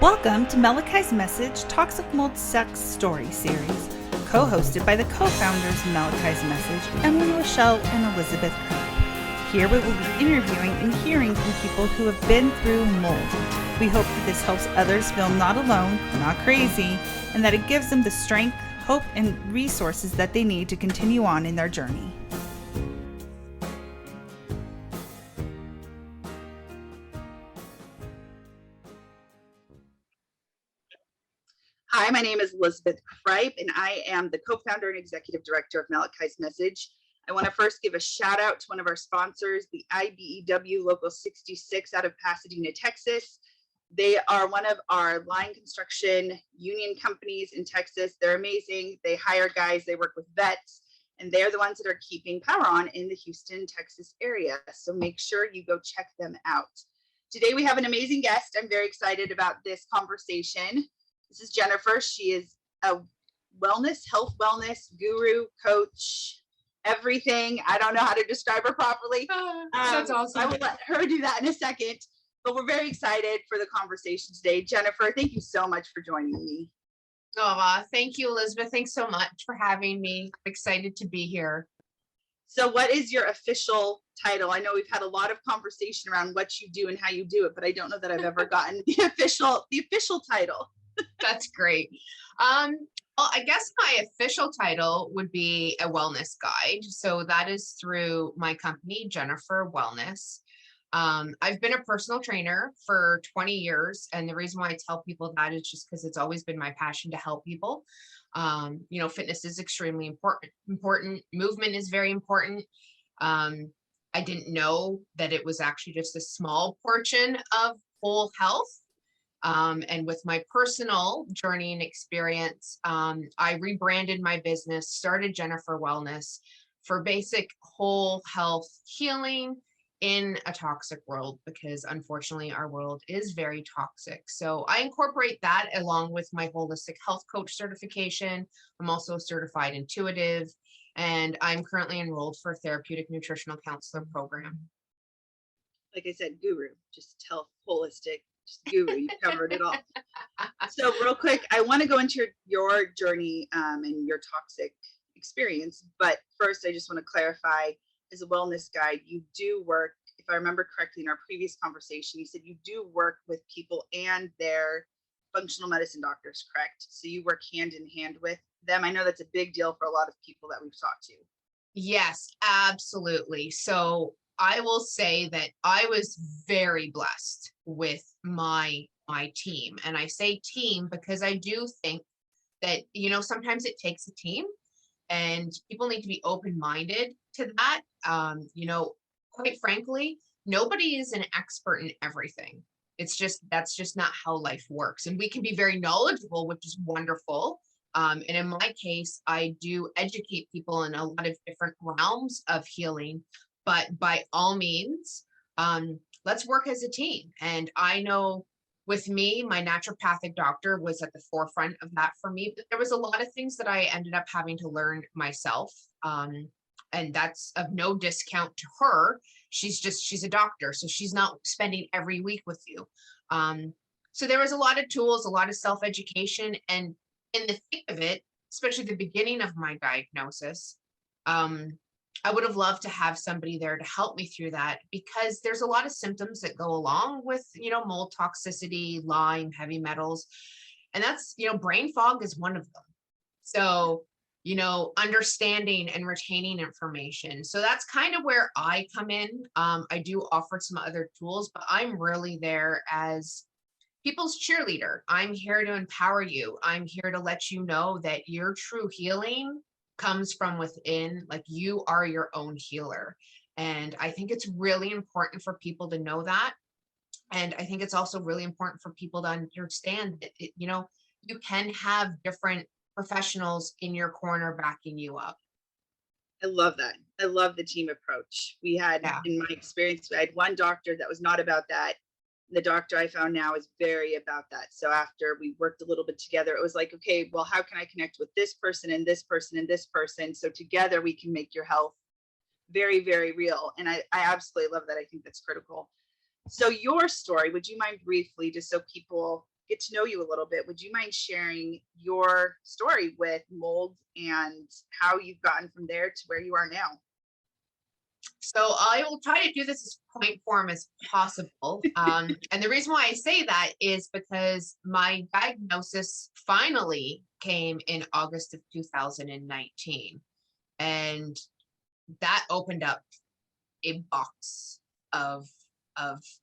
Welcome to Malachi's Message Toxic Mold Sex Story Series, co-hosted by the co-founders of Malachi's Message, Emily Rochelle and Elizabeth Kirk. Here we will be interviewing and hearing from people who have been through mold. We hope that this helps others feel not alone, not crazy, and that it gives them the strength, hope, and resources that they need to continue on in their journey. Hi, my name is Elizabeth Kripe, and I am the co-founder and executive director of Malachi's Message. I want to first give a shout out to one of our sponsors, the IBEW Local 66 out of Pasadena, Texas. They are one of our line construction union companies in Texas. They're amazing. They hire guys, they work with vets, and they're the ones that are keeping power on in the Houston, Texas area. So make sure you go check them out. Today we have an amazing guest. I'm very excited about this conversation. This is Jenipher. She is a health wellness guru, coach, everything. I don't know how to describe her properly. That's awesome. I will let her do that in a second, but we're very excited for the conversation today. Jenipher, thank you so much for joining me. Oh, thank you, Elizabeth. Thanks so much for having me. I'm excited to be here. So what is your official title? I know we've had a lot of conversation around what you do and how you do it, but I don't know that I've ever gotten the official title. That's great. Well, I guess my official title would be a wellness guide. So that is through my company, Jenipher Wellness. I've been a personal trainer for 20 years. And the reason why I tell people that is just because it's always been my passion to help people. Fitness is extremely important. Movement is very important. I didn't know that it was actually just a small portion of whole health. And with my personal journey and experience, I rebranded my business, started Jenipher Wellness for basic whole health healing in a toxic world, because unfortunately our world is very toxic. So I incorporate that along with my holistic health coach certification. I'm also a certified intuitive, and I'm currently enrolled for Therapeutic Nutritional Counselor program. Like I said, guru, just health, holistic. Guru, you covered it all. So real quick, I want to go into your journey and your toxic experience. But first, I just want to clarify, as a wellness guide, you do work, if I remember correctly in our previous conversation, you said you do work with people and their functional medicine doctors, correct? So you work hand in hand with them. I know that's a big deal for a lot of people that we've talked to. Yes, absolutely. So I will say that I was very blessed with my team. And I say team because I do think that, sometimes it takes a team and people need to be open-minded to that. Quite frankly, nobody is an expert in everything. That's just not how life works. And we can be very knowledgeable, which is wonderful. And in my case, I do educate people in a lot of different realms of healing. But by all means, let's work as a team. And I know with me, my naturopathic doctor was at the forefront of that for me. But there was a lot of things that I ended up having to learn myself. And that's of no discount to her. She's a doctor, so she's not spending every week with you. So there was a lot of tools, a lot of self-education. And in the thick of it, especially the beginning of my diagnosis, I would have loved to have somebody there to help me through that, because there's a lot of symptoms that go along with, mold toxicity, Lyme, heavy metals. And that's, brain fog is one of them. So, understanding and retaining information. So that's kind of where I come in. I do offer some other tools, but I'm really there as people's cheerleader. I'm here to empower you. I'm here to let you know that your true healing comes from within. Like, you are your own healer. And I think it's really important for people to know that. And I think it's also really important for people to understand that, you can have different professionals in your corner backing you up. I love that. I love the team approach. We had, in my experience, I had one doctor that was not about that. The doctor I found now is very about that. So after we worked a little bit together, it was like, okay, well, how can I connect with this person and this person and this person? So together we can make your health very, very real. And I absolutely love that. I think that's critical. So your story, would you mind briefly, just so people get to know you a little bit, would you mind sharing your story with mold and how you've gotten from there to where you are now? So I will try to do this as point form as possible. And the reason why I say that is because my diagnosis finally came in August of 2019. And that opened up a box of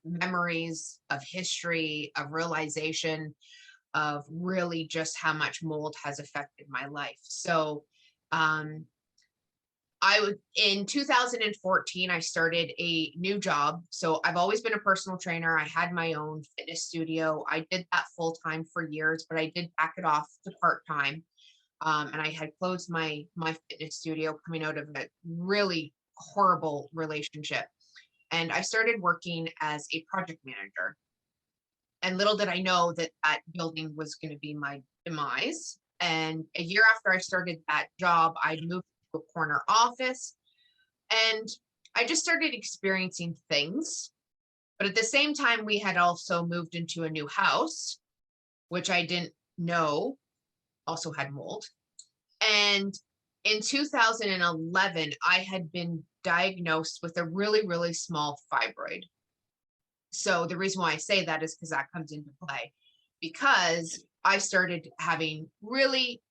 memories, of history, of realization, of really just how much mold has affected my life. So um, I would in 2014, I started a new job. So I've always been a personal trainer. I had my own fitness studio. I did that full time for years, but I did back it off to part time. And I had closed my fitness studio coming out of a really horrible relationship. And I started working as a project manager. And little did I know that that building was going to be my demise. And a year after I started that job, I moved to a corner office and I just started experiencing things. But at the same time, we had also moved into a new house, which I didn't know also had mold. And in 2011, I had been diagnosed with a really, really small fibroid. So the reason why I say that is because that comes into play, because I started having really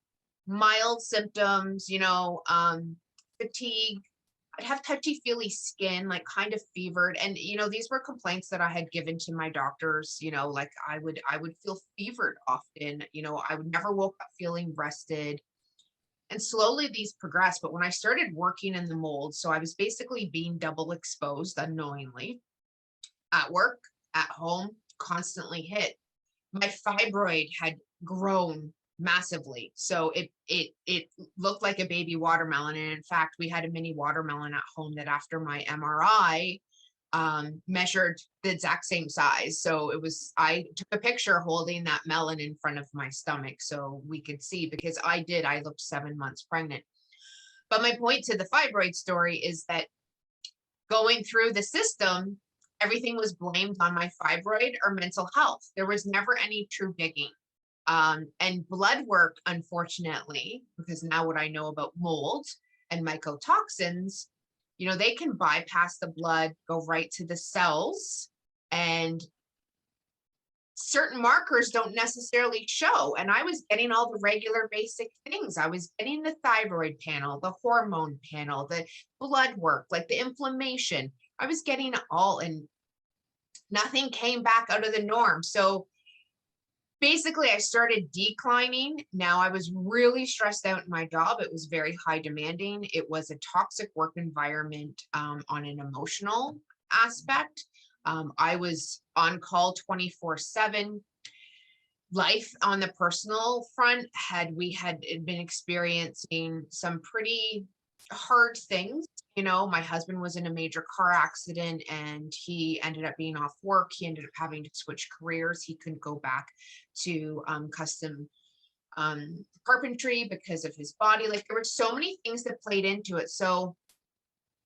mild symptoms, fatigue. I'd have touchy-feely skin, like kind of fevered. And, these were complaints that I had given to my doctors, like I would feel fevered often, I would never woke up feeling rested. And slowly these progressed. But when I started working in the mold, so I was basically being double exposed unknowingly at work, at home, constantly hit. My fibroid had grown massively. So it looked like a baby watermelon. And in fact, we had a mini watermelon at home that after my MRI measured the exact same size. So I took a picture holding that melon in front of my stomach so we could see, because I looked 7 months pregnant. But my point to the fibroid story is that going through the system, everything was blamed on my fibroid or mental health. There was never any true digging. And blood work, unfortunately, because now what I know about mold and mycotoxins, they can bypass the blood, go right to the cells, and certain markers don't necessarily show. And I was getting all the regular basic things. I was getting the thyroid panel, the hormone panel, the blood work, like the inflammation. I was getting it all, and nothing came back out of the norm. So basically, I started declining. Now I was really stressed out in my job. It was very high demanding. It was a toxic work environment on an emotional aspect. I was on call 24/7. Life on the personal front we had been experiencing some pretty hard things. My husband was in a major car accident and he ended up being off work. He ended up having to switch careers. He couldn't go back to custom carpentry because of his body. Like, there were so many things that played into it. So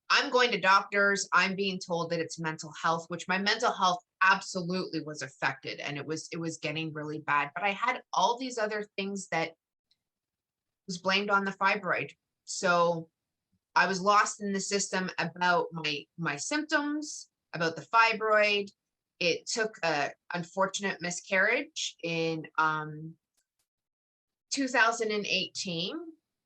I'm going to doctors. I'm being told that it's mental health, which my mental health absolutely was affected, and it was getting really bad. But I had all these other things that was blamed on the fibroid. So I was lost in the system about my symptoms, about the fibroid. It took a unfortunate miscarriage in 2018.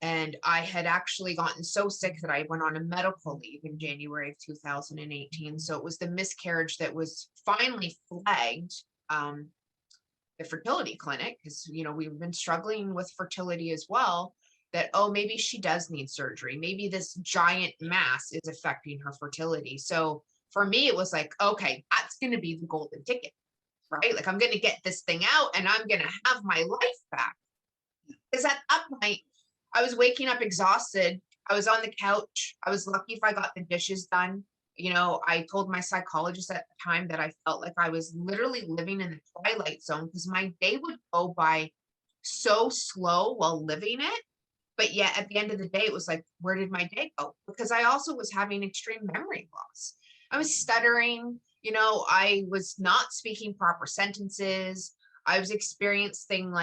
And I had actually gotten so sick that I went on a medical leave in January of 2018. So it was the miscarriage that was finally flagged, the fertility clinic, because, we've been struggling with fertility as well, that, oh, maybe she does need surgery. Maybe this giant mass is affecting her fertility. So for me, it was like, okay, that's going to be the golden ticket, right? Like, I'm going to get this thing out and I'm going to have my life back. Because at that point, I was waking up exhausted. I was on the couch. I was lucky if I got the dishes done. I told my psychologist at the time that I felt like I was literally living in the twilight zone, because my day would go by so slow while living it. But yet at the end of the day, it was like, where did my day go? Because I also was having extreme memory loss. I was stuttering, I was not speaking proper sentences. I was experiencing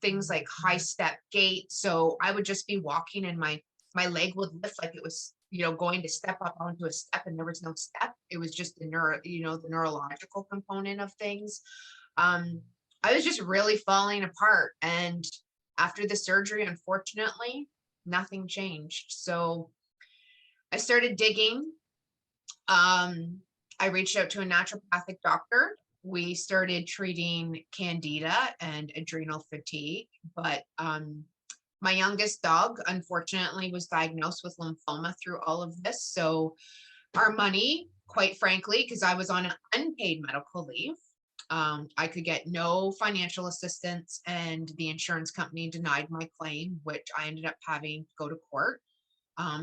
things like high step gait. So I would just be walking and my leg would lift like it was, going to step up onto a step, and there was no step. It was just the neurological component of things. I was just really falling apart. And after the surgery, unfortunately, nothing changed. So I started digging. I reached out to a naturopathic doctor. We started treating candida and adrenal fatigue, but my youngest dog, unfortunately, was diagnosed with lymphoma through all of this. So our money, quite frankly, because I was on an unpaid medical leave, I could get no financial assistance, and the insurance company denied my claim, which I ended up having to go to court.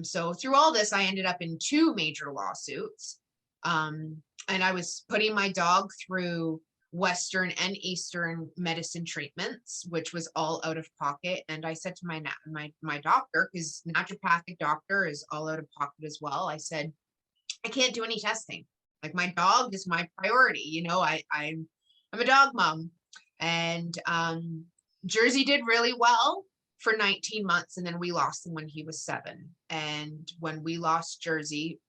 So through all this, I ended up in 2 major lawsuits. And I was putting my dog through Western and Eastern medicine treatments, which was all out of pocket. And I said to my doctor, because naturopathic doctor is all out of pocket as well, I said, I can't do any testing. Like, my dog is my priority. I'm a dog mom. And Jersey did really well for 19 months, and then we lost him when he was 7. And when we lost Jersey,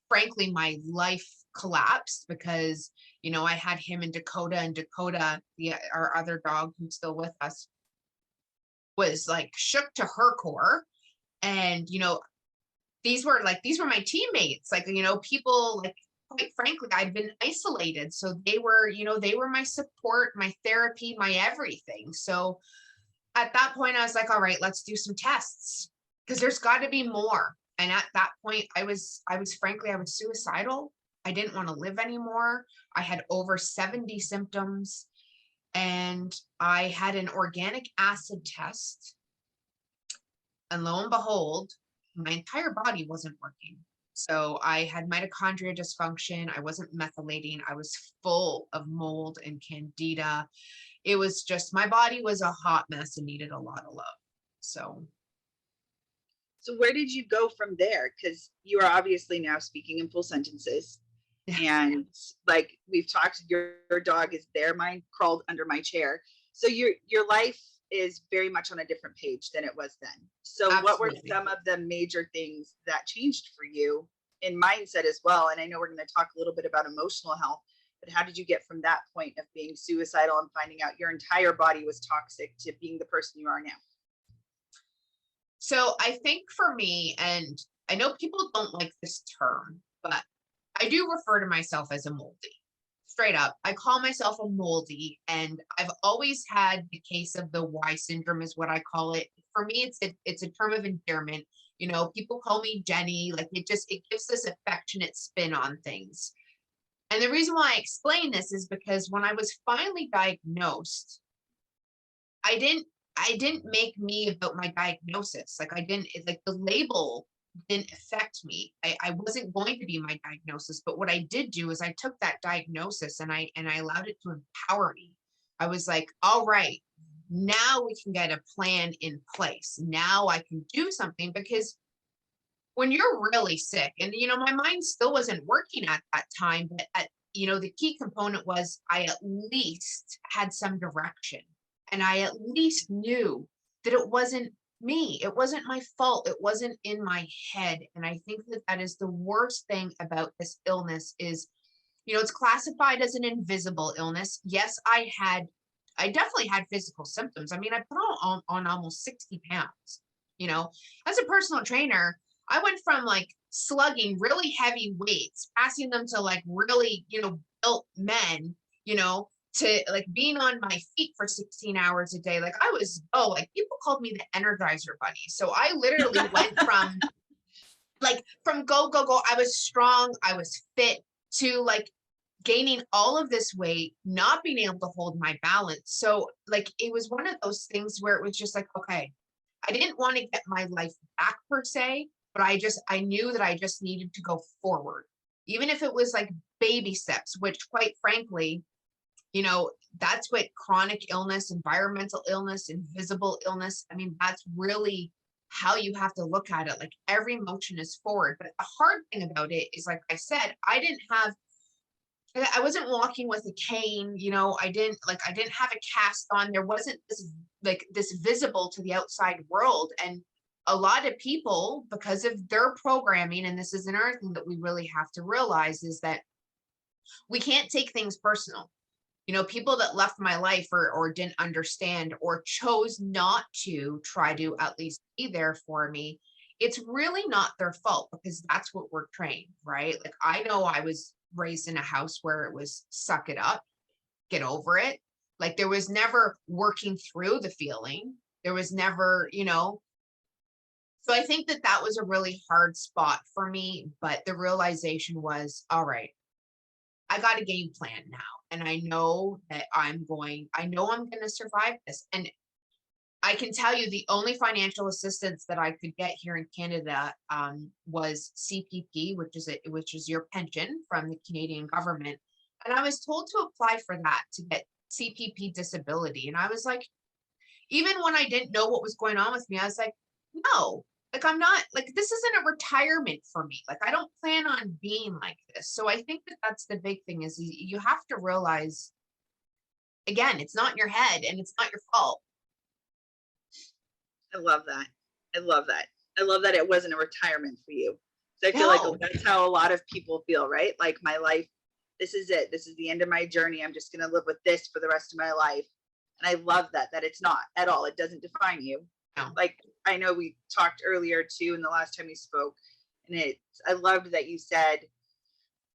frankly, my life collapsed, because I had him in Dakota, and Dakota, our other dog who's still with us, was like shook to her core. And these were my teammates, people, like, quite frankly, I'd been isolated, so they were my support, my therapy, my everything. So at that point, I was like, all right, let's do some tests, because there's got to be more. And at that point, I was suicidal. I didn't want to live anymore. I had over 70 symptoms, and I had an organic acid test. And lo and behold, my entire body wasn't working. So I had mitochondria dysfunction. I wasn't methylating. I was full of mold and candida. It was just, my body was a hot mess and needed a lot of love. So where did you go from there? Because you are obviously now speaking in full sentences. And like we've talked, your dog is there. Mine crawled under my chair. So your life is very much on a different page than it was then. So absolutely. What were some of the major things that changed for you in mindset as well? And I know we're going to talk a little bit about emotional health, but how did you get from that point of being suicidal and finding out your entire body was toxic to being the person you are now? So I think for me, and I know people don't like this term, but I do refer to myself as a moldy. Straight up, I call myself a moldy, and I've always had the case of the Y syndrome, is what I call it. For me, it's a term of endearment. People call me Jenny. Like, it gives this affectionate spin on things. And the reason why I explain this is because when I was finally diagnosed, I didn't make me about my diagnosis. The label didn't affect me. I wasn't going to be my diagnosis, but what I did do is I took that diagnosis and I allowed it to empower me. I was like, all right, now we can get a plan in place. Now I can do something, because when you're really sick, and my mind still wasn't working at that time, but the key component was I at least had some direction, and I at least knew that it wasn't me. It wasn't my fault. It wasn't in my head. And I think that is the worst thing about this illness is, it's classified as an invisible illness. Yes, I definitely had physical symptoms. I mean, I put on almost 60 pounds. As a personal trainer, I went from like slugging really heavy weights, passing them to like really, built men, to like being on my feet for 16 hours a day. Like, people called me the Energizer Bunny. So I literally went from go, go, go. I was strong. I was fit, to like gaining all of this weight, not being able to hold my balance. So like, it was one of those things where it was just like, okay, I didn't want to get my life back per se, but I knew that I just needed to go forward, even if it was like baby steps, which quite frankly, that's what chronic illness, environmental illness, invisible illness, I mean, that's really how you have to look at it. Like, every motion is forward. But the hard thing about it is, like I said, I didn't have I wasn't walking with a cane, I didn't have a cast on. There wasn't this visible to the outside world. And a lot of people, because of their programming, and this is another thing that we really have to realize, is that we can't take things personal. People that left my life or didn't understand or chose not to try to at least be there for me, it's really not their fault, because that's what we're trained, right? Like, I know I was raised in a house where it was suck it up, get over it. Like, there was never working through the feeling. There was never, so I think that that was a really hard spot for me. But the realization was, all right, I got a game plan now. And I know that I'm going to survive this. And I can tell you, the only financial assistance that I could get here in Canada was CPP, which is your pension from the Canadian government. And I was told to apply for that to get CPP disability. And I was like, even when I didn't know what was going on with me, I was like, no, like, I'm not, like, this isn't a retirement for me. Like, I don't plan on being like this. So I think that that's the big thing, is you have to realize, again, it's not in your head and it's not your fault. I love that. I love that. I love that it wasn't a retirement for you. So I feel No. like that's how a lot of people feel, right? Like, my life, this is it. This is the end of my journey. I'm just going to live with this for the rest of my life. And I love that it's not at all. It doesn't define you. No. Like, I know we talked earlier too, in the last time we spoke, and I loved that you said,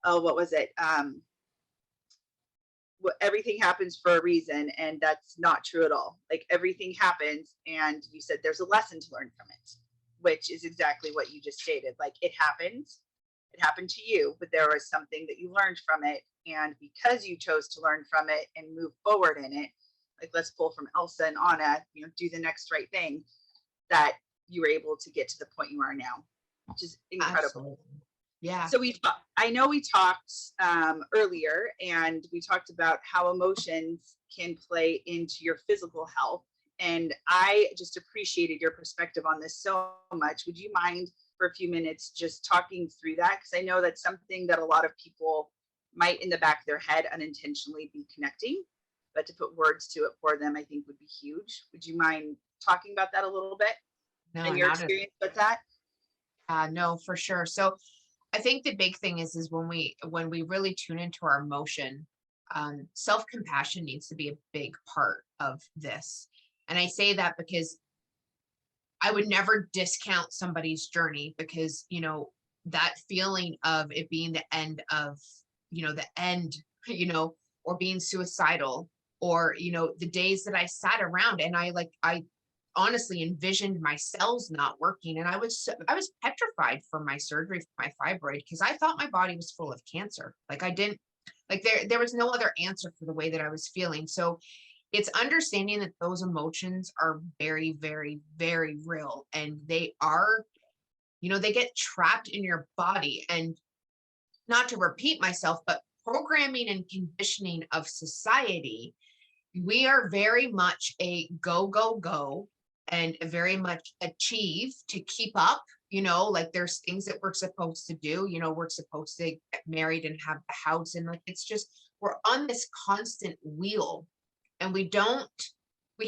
oh, what was it? Everything happens for a reason, and that's not true at all. Like, everything happens, and you said there's a lesson to learn from it, which is exactly what you just stated. Like, it happened to you, but there was something that you learned from it, and because you chose to learn from it and move forward in it, like, let's pull from Elsa and Anna, do the next right thing, that you were able to get to the point you are now, which is incredible. Absolutely. Yeah. So I know we talked earlier, and we talked about how emotions can play into your physical health. And I just appreciated your perspective on this so much. Would you mind for a few minutes just talking through that? Because I know that's something that a lot of people might, in the back of their head, unintentionally be connecting, but to put words to it for them, I think would be huge. Would you mind talking about that a little bit? No, And your experience with that? no, for sure. So I think the big thing is when we really tune into our emotion, self-compassion needs to be a big part of this. And I say that because I would never discount somebody's journey, because, that feeling of it being the end of, the end, or being suicidal, or, the days that I sat around and I honestly envisioned my cells not working. And I was petrified for my surgery for my fibroid, because I thought my body was full of cancer. Like, I didn't, like, there was no other answer for the way that I was feeling. So it's understanding that those emotions are very, very, very real, and they are, they get trapped in your body. And not to repeat myself, but programming and conditioning of society, we are very much a go, go, go, and very much achieve to keep up. Like, there's things that we're supposed to do. We're supposed to get married and have the house, and, like, it's just, we're on this constant wheel, and we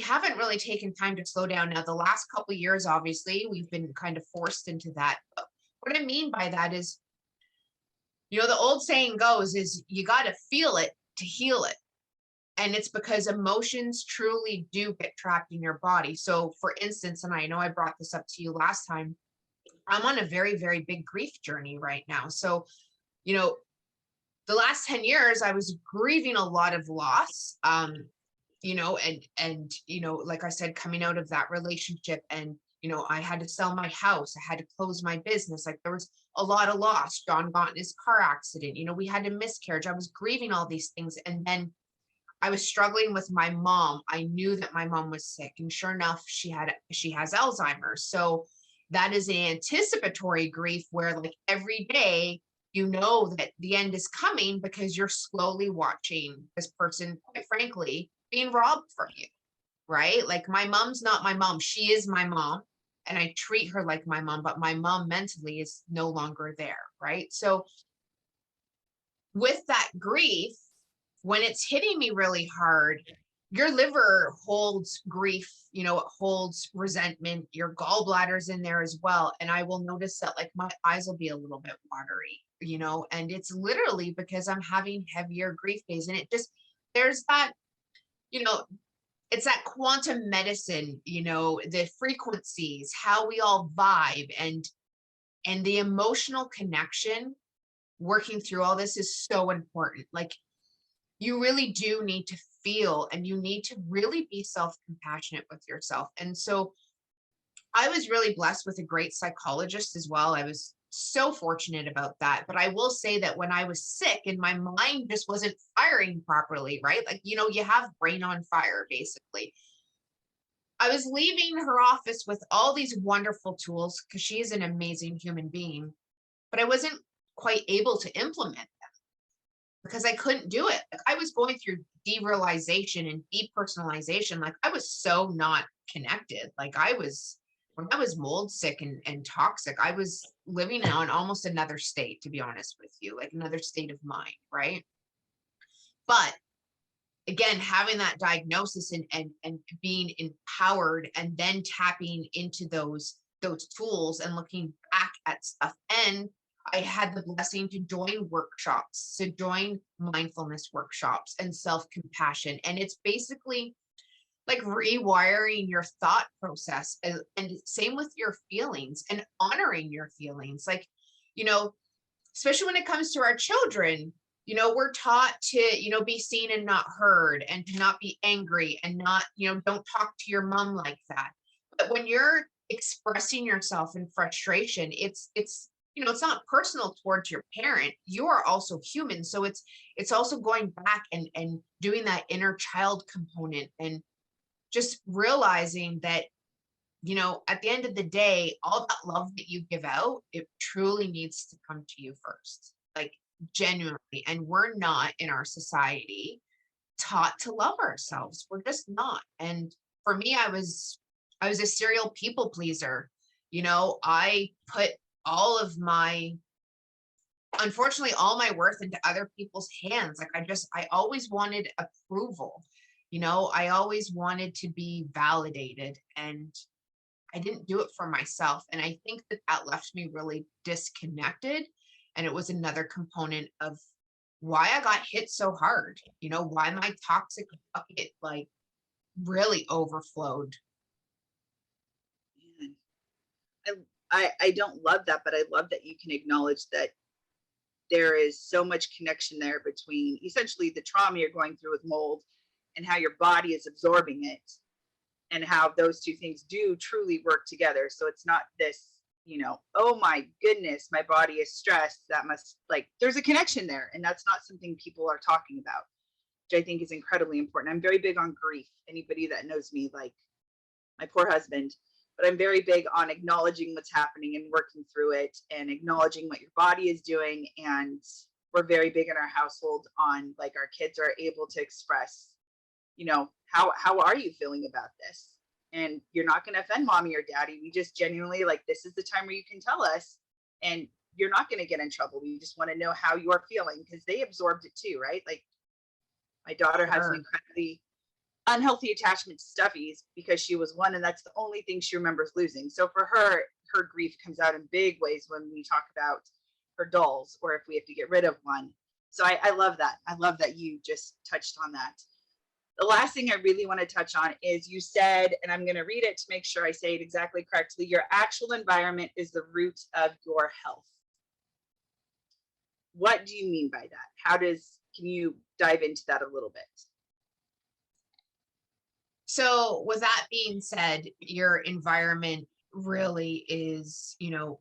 haven't really taken time to slow down. Now, the last couple of years, obviously, we've been kind of forced into that. But what I mean by that is, the old saying goes, is you got to feel it to heal it. And it's because emotions truly do get trapped in your body. So, for instance, and I know I brought this up to you last time, I'm on a very, very big grief journey right now. So, the last 10 years, I was grieving a lot of loss, and like I said, coming out of that relationship, and, I had to sell my house. I had to close my business. Like, there was a lot of loss. John got in his car accident. We had a miscarriage. I was grieving all these things. And then I was struggling with my mom. I knew that my mom was sick, and sure enough, she has Alzheimer's. So that is an anticipatory grief, where, like, every day, that the end is coming, because you're slowly watching this person, quite frankly, being robbed from you, right? Like, my mom's not my mom. She is my mom, and I treat her like my mom, but my mom mentally is no longer there, right? So with that grief, when it's hitting me really hard, your liver holds grief, you know, it holds resentment, your gallbladder's in there as well. And I will notice that like my eyes will be a little bit watery, you know, and it's literally because I'm having heavier grief days. And it just, there's that, you know, it's that quantum medicine, you know, the frequencies, how we all vibe, and the emotional connection working through all this is so important. Like, you really do need to feel, and you need to really be self-compassionate with yourself. And so I was really blessed with a great psychologist as well. I was so fortunate about that. But I will say that when I was sick and my mind just wasn't firing properly, right? Like, you know, you have brain on fire, basically. I was leaving her office with all these wonderful tools because she is an amazing human being, but I wasn't quite able to implement because I couldn't do it. Like, I was going through derealization and depersonalization. Like, I was so not connected. Like, I was, when I was mold sick and toxic, I was living on almost another state, to be honest with you, like another state of mind, right? But again, having that diagnosis and being empowered and then tapping into those tools and looking back at stuff. And I had the blessing to join workshops, to join mindfulness workshops and self-compassion. And it's basically like rewiring your thought process, and same with your feelings and honoring your feelings. Like, you know, especially when it comes to our children, you know, we're taught to, you know, be seen and not heard, and to not be angry, and not, you know, don't talk to your mom like that. But when you're expressing yourself in frustration, it's, you know, it's not personal towards your parent. You are also human. So it's also going back and doing that inner child component, and just realizing that, you know, at the end of the day, all that love that you give out, it truly needs to come to you first, like genuinely. And we're not in our society taught to love ourselves. We're just not. And for me, I was a serial people pleaser. You know, I put all of my, unfortunately, all my worth into other people's hands. Like, I always wanted approval. You know, I always wanted to be validated, and I didn't do it for myself. And I think that that left me really disconnected. And it was another component of why I got hit so hard, you know, why my toxic bucket like really overflowed. Man, I don't love that, but I love that you can acknowledge that there is so much connection there between essentially the trauma you're going through with mold and how your body is absorbing it, and how those two things do truly work together. So it's not this, you know, oh my goodness, my body is stressed, that must, like, there's a connection there. And that's not something people are talking about, which I think is incredibly important. I'm very big on grief. Anybody that knows me, like my poor husband, but I'm very big on acknowledging what's happening and working through it, and acknowledging what your body is doing. And we're very big in our household on, like, our kids are able to express, you know, how are you feeling about this? And you're not going to offend mommy or daddy. We just genuinely, like, this is the time where you can tell us, and you're not going to get in trouble. We just want to know how you're feeling, because they absorbed it too, right? Like, my daughter has an incredibly unhealthy attachment to stuffies because she was one, and that's the only thing she remembers losing. So for her, her grief comes out in big ways when we talk about her dolls, or if we have to get rid of one. So I love that. I love that you just touched on that. The last thing I really want to touch on is, you said, and I'm going to read it to make sure I say it exactly correctly, your actual environment is the root of your health. What do you mean by that? Can you dive into that a little bit? So with that being said, your environment really is, you know,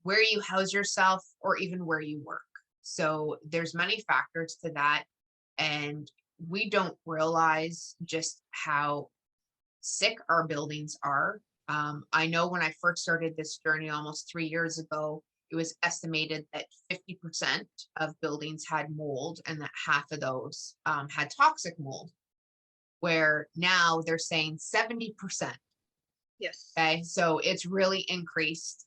where you house yourself or even where you work. So there's many factors to that. And we don't realize just how sick our buildings are. I know when I first started this journey almost 3 years ago, it was estimated that 50% of buildings had mold, and that half of those had toxic mold, where now they're saying 70%. Yes. Okay, so it's really increased.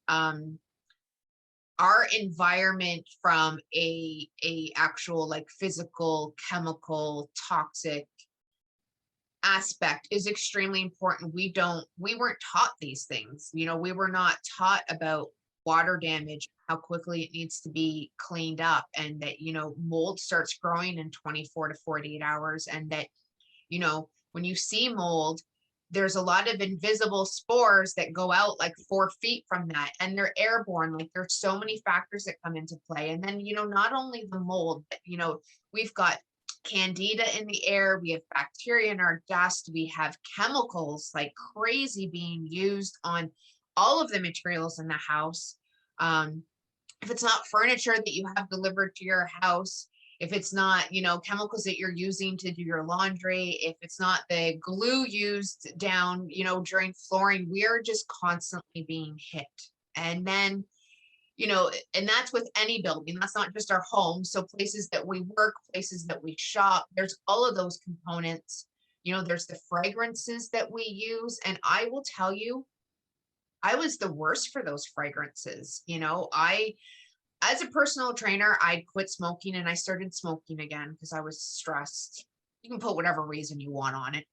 our environment from a actual like physical, chemical, toxic aspect is extremely important. We weren't taught these things. We were not taught about water damage, how quickly it needs to be cleaned up, and that, mold starts growing in 24 to 48 hours. And that, when you see mold, there's a lot of invisible spores that go out like 4 feet from that, and they're airborne. Like, there's so many factors that come into play. And then, not only the mold, but, we've got candida in the air, we have bacteria in our dust, we have chemicals like crazy being used on all of the materials in the house. If it's not furniture that you have delivered to your house, if it's not, chemicals that you're using to do your laundry, if it's not the glue used down, during flooring, we are just constantly being hit. And then, and that's with any building. That's not just our home. So places that we work, places that we shop, there's all of those components. There's the fragrances that we use. And I will tell you, I was the worst for those fragrances. As a personal trainer, I quit smoking and I started smoking again because I was stressed. You can put whatever reason you want on it.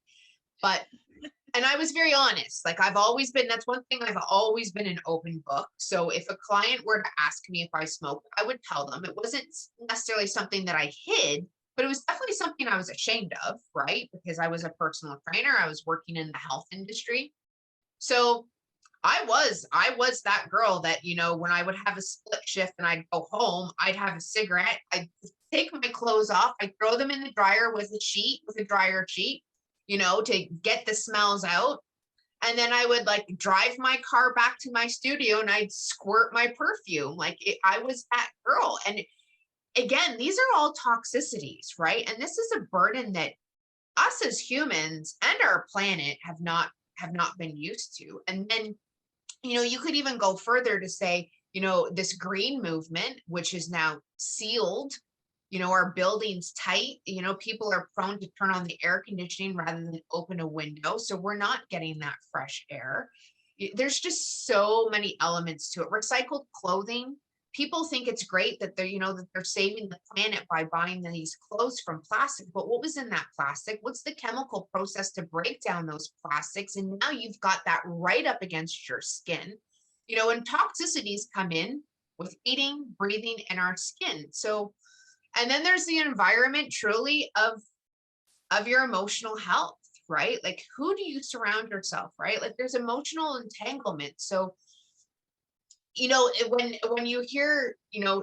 And I was very honest. Like, that's one thing, I've always been an open book. So if a client were to ask me if I smoked, I would tell them. It wasn't necessarily something that I hid, but it was definitely something I was ashamed of, right? Because I was a personal trainer. I was working in the health industry. So I was that girl that, when I would have a split shift and I'd go home, I'd have a cigarette, I'd take my clothes off, I'd throw them in the dryer with a dryer sheet, to get the smells out. And then I would like drive my car back to my studio and I'd squirt my perfume. I was that girl. And again, these are all toxicities, right? And this is a burden that us as humans and our planet have not been used to. And then, you could even go further to say, this green movement, which is now sealed, our buildings tight, people are prone to turn on the air conditioning rather than open a window. So we're not getting that fresh air. There's just so many elements to it. Recycled clothing. People think it's great that they're saving the planet by buying these clothes from plastic, but what was in that plastic? What's the chemical process to break down those plastics? And now you've got that right up against your skin, and toxicities come in with eating, breathing, and our skin. So, and then there's the environment truly of your emotional health, right? Like, who do you surround yourself, right? Like, there's emotional entanglement. So, when you hear,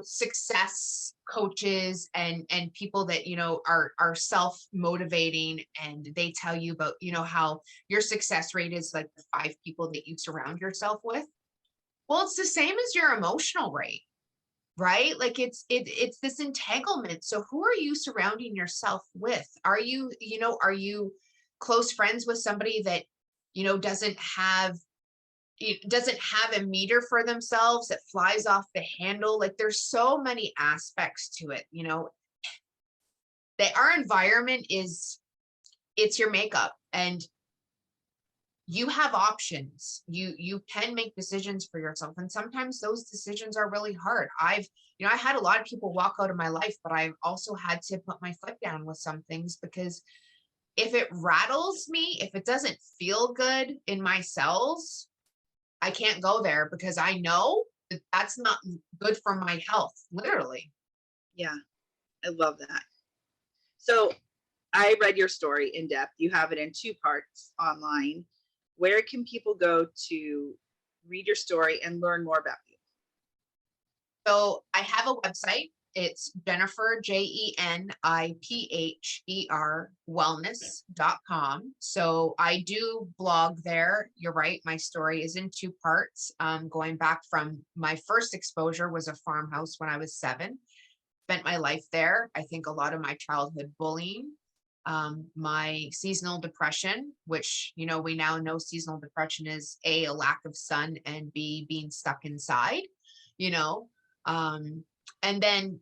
success coaches and people that, are self-motivating, and they tell you about, how your success rate is like the 5 people that you surround yourself with. Well, it's the same as your emotional rate, right? Like, it's this entanglement. So who are you surrounding yourself with? Are you close friends with somebody that, doesn't have a meter for themselves, that flies off the handle? Like, there's so many aspects to it, that our environment it's your makeup, and you have options. You can make decisions for yourself, and sometimes those decisions are really hard. I had a lot of people walk out of my life, but I've also had to put my foot down with some things, because if it rattles me, if it doesn't feel good in my cells, I can't go there, because I know that that's not good for my health, literally. Yeah, I love that. So I read your story in depth. You have it in 2 parts online. Where can people go to read your story and learn more about you? So I have a website. It's Jenipher, Jenipher wellness.com. So I do blog there. You're right. My story is in 2 parts. Going back from my first exposure was a farmhouse when I was 7. Spent my life there. I think a lot of my childhood bullying, my seasonal depression, which, we now know seasonal depression is A, a lack of sun, and B, being stuck inside, and then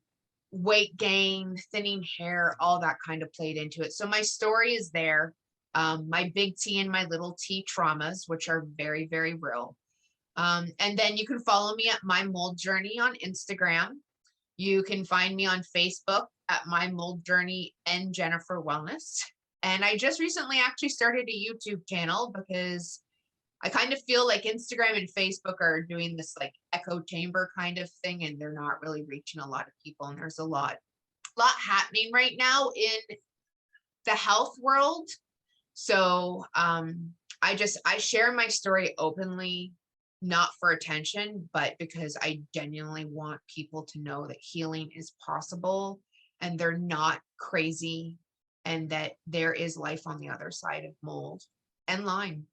weight gain, thinning hair, all that kind of played into it. So my story is there. My big T and my little T traumas, which are very, very real. And then you can follow me at My Mold Journey on Instagram. You can find me on Facebook at My Mold Journey and Jenipher Wellness. And I just recently actually started a YouTube channel because I kind of feel like Instagram and Facebook are doing this like echo chamber kind of thing, and they're not really reaching a lot of people. And there's a lot happening right now in the health world. So I share my story openly, not for attention, but because I genuinely want people to know that healing is possible and they're not crazy, and that there is life on the other side of mold and Lyme.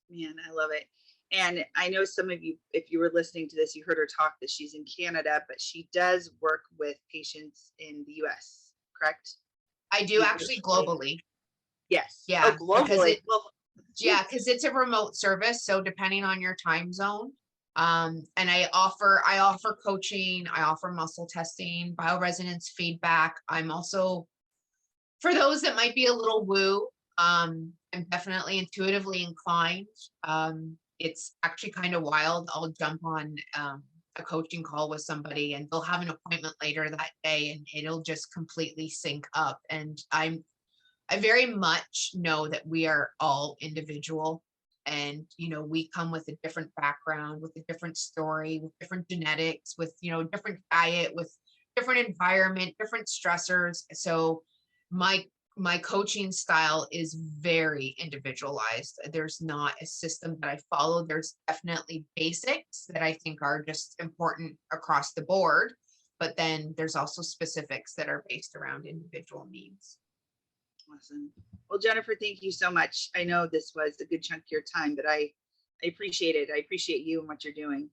Man, I love it. And I know some of you, if you were listening to this, you heard her talk that she's in Canada, but she does work with patients in the US, correct? I do actually globally. Yes. Yeah. Oh, globally. Because it's a remote service. So depending on your time zone, and I offer coaching, I offer muscle testing, bioresonance feedback. I'm also, for those that might be a little woo, I'm definitely intuitively inclined. It's actually kind of wild. I'll jump on a coaching call with somebody and they'll have an appointment later that day and it'll just completely sync up. And I very much know that we are all individual, and we come with a different background, with a different story, with different genetics, with different diet, with different environment, different stressors. So my coaching style is very individualized. There's not a system that I follow. There's definitely basics that I think are just important across the board, but then there's also specifics that are based around individual needs. Awesome. Well, Jenipher, thank you so much. I know this was a good chunk of your time, but I appreciate it. I appreciate you and what you're doing.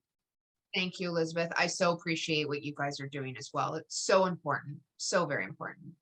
Thank you, Elizabeth. I so appreciate what you guys are doing as well. It's so important, so very important.